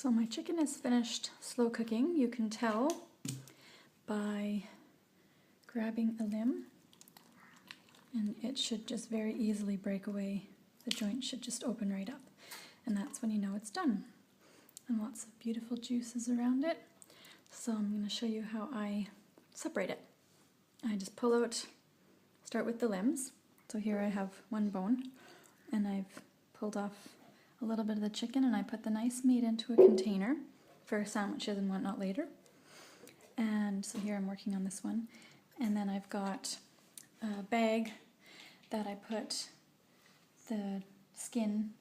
So my chicken is finished slow cooking. You can tell by grabbing a limb, and it should just very easily break away. The joint should just open right up, and that's when you know it's done. And lots of beautiful juices around it. So I'm going to show you how I separate it. I just pull out, start with the limbs. So here I have one bone, and I've pulled off a little bit of the chicken, and I put the nice meat into a container for sandwiches and whatnot later. And so here I'm working on this one. And then I've got a bag that I put the skin.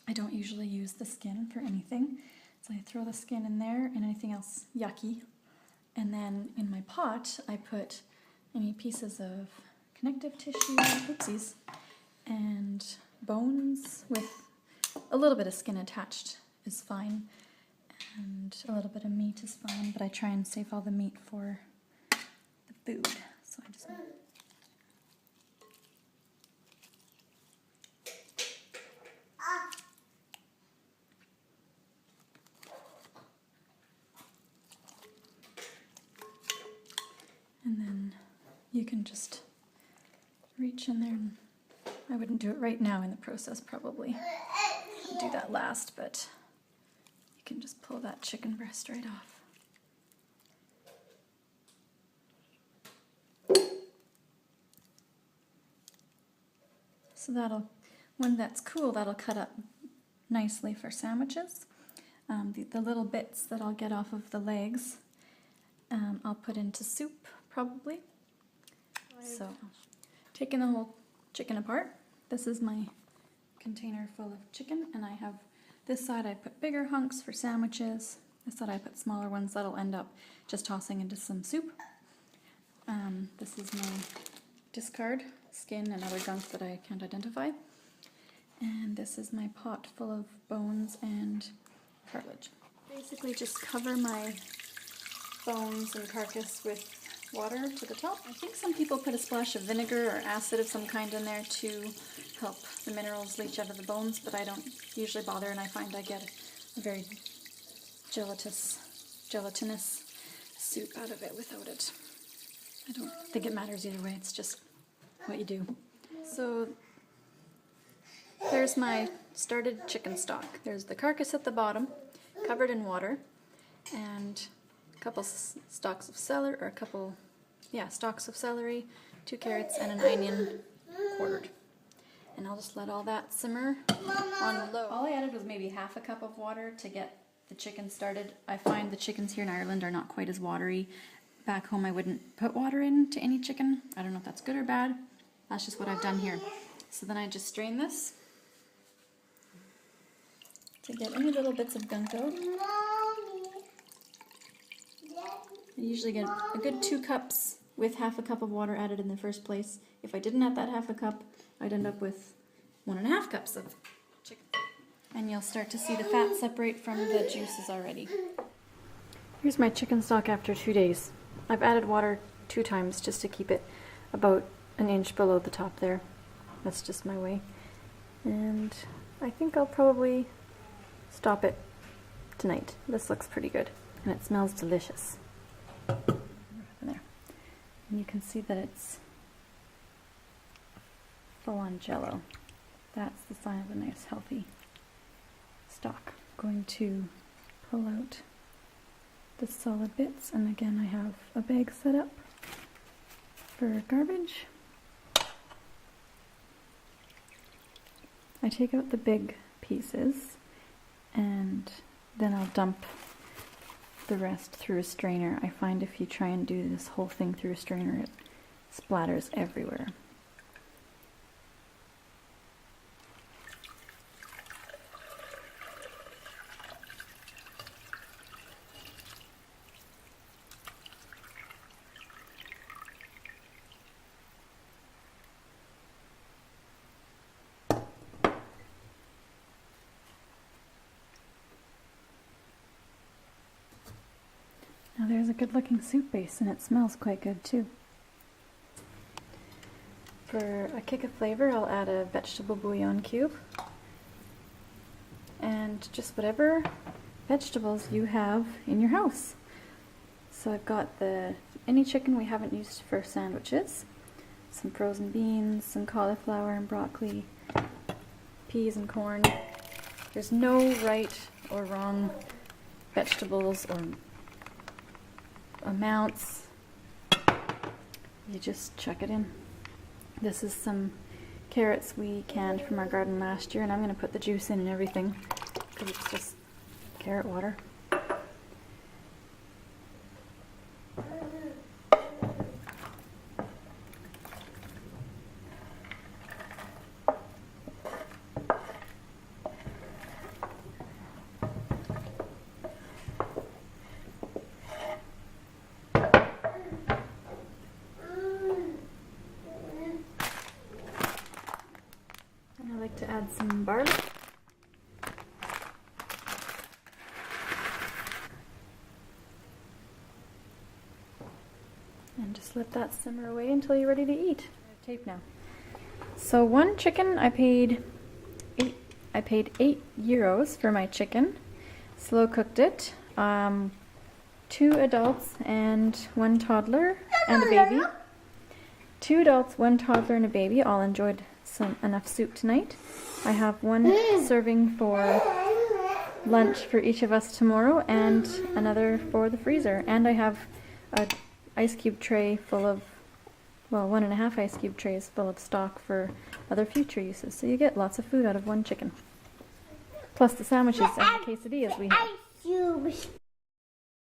I don't usually use the skin for anything. So I throw the skin in there and anything else yucky. And then in my pot, I put any pieces of connective tissue, oopsies, and bones with a little bit of skin attached is fine, and a little bit of meat is fine, but I try and save all the meat for the food. So I just and then you can just reach in there, and I wouldn't do it right now in the process probably. I'll do that last, but you can just pull that chicken breast right off. So when that's cool, that'll cut up nicely for sandwiches. The little bits that I'll get off of the legs, I'll put into soup probably. So, taking the whole chicken apart, this is my container full of chicken, and I have this side I put bigger hunks for sandwiches, this side I put smaller ones that'll end up just tossing into some soup. This is my discard skin and other gunk that I can't identify, and this is my pot full of bones and cartilage. Basically just cover my bones and carcass with water to the top. I think some people put a splash of vinegar or acid of some kind in there to help the minerals leach out of the bones, but I don't usually bother, and I find I get a very gelatinous soup out of it without it. I don't think it matters either way, it's just what you do. So there's my started chicken stock. There's the carcass at the bottom, covered in water, and a couple stalks of celery, stalks of celery, 2 carrots, and an onion quartered. And I'll just let all that simmer on low. All I added was maybe half a cup of water to get the chicken started. I find the chickens here in Ireland are not quite as watery. Back home I wouldn't put water into any chicken. I don't know if that's good or bad. That's just what I've done here. So then I just strain this to get any little bits of gunk out. I usually get a good 2 cups with half a cup of water added in the first place. If I didn't add that half a cup, I'd end up with 1.5 cups of chicken. And you'll start to see the fat separate from the juices already. Here's my chicken stock after 2 days. I've added water 2 times just to keep it about an inch below the top there. That's just my way. And I think I'll probably stop it tonight. This looks pretty good, and it smells delicious. There. And you can see that it's full on jello. That's the sign of a nice healthy stock. I'm going to pull out the solid bits, and again I have a bag set up for garbage. I take out the big pieces, and then I'll dump the rest through a strainer. I find if you try and do this whole thing through a strainer, it splatters everywhere. Now there's a good looking soup base, and it smells quite good too. For a kick of flavor, I'll add a vegetable bouillon cube, and just whatever vegetables you have in your house. So I've got any chicken we haven't used for sandwiches, some frozen beans, some cauliflower and broccoli, peas and corn. There's no right or wrong vegetables or amounts. You just chuck it in. This is some carrots we canned from our garden last year, and I'm going to put the juice in and everything because it's just carrot water. I like to add some barley. And just let that simmer away until you're ready to eat. Tape now. So one chicken I paid 8 euros for my chicken. Slow cooked it. 2 adults and 1 toddler and a baby. 2 adults, 1 toddler and a baby all enjoyed enough soup tonight. I have 1 serving for lunch for each of us tomorrow and another for the freezer. And I have an ice cube tray full of, well, 1.5 ice cube trays full of stock for other future uses. So you get lots of food out of 1 chicken. Plus the sandwiches and the quesadillas we have.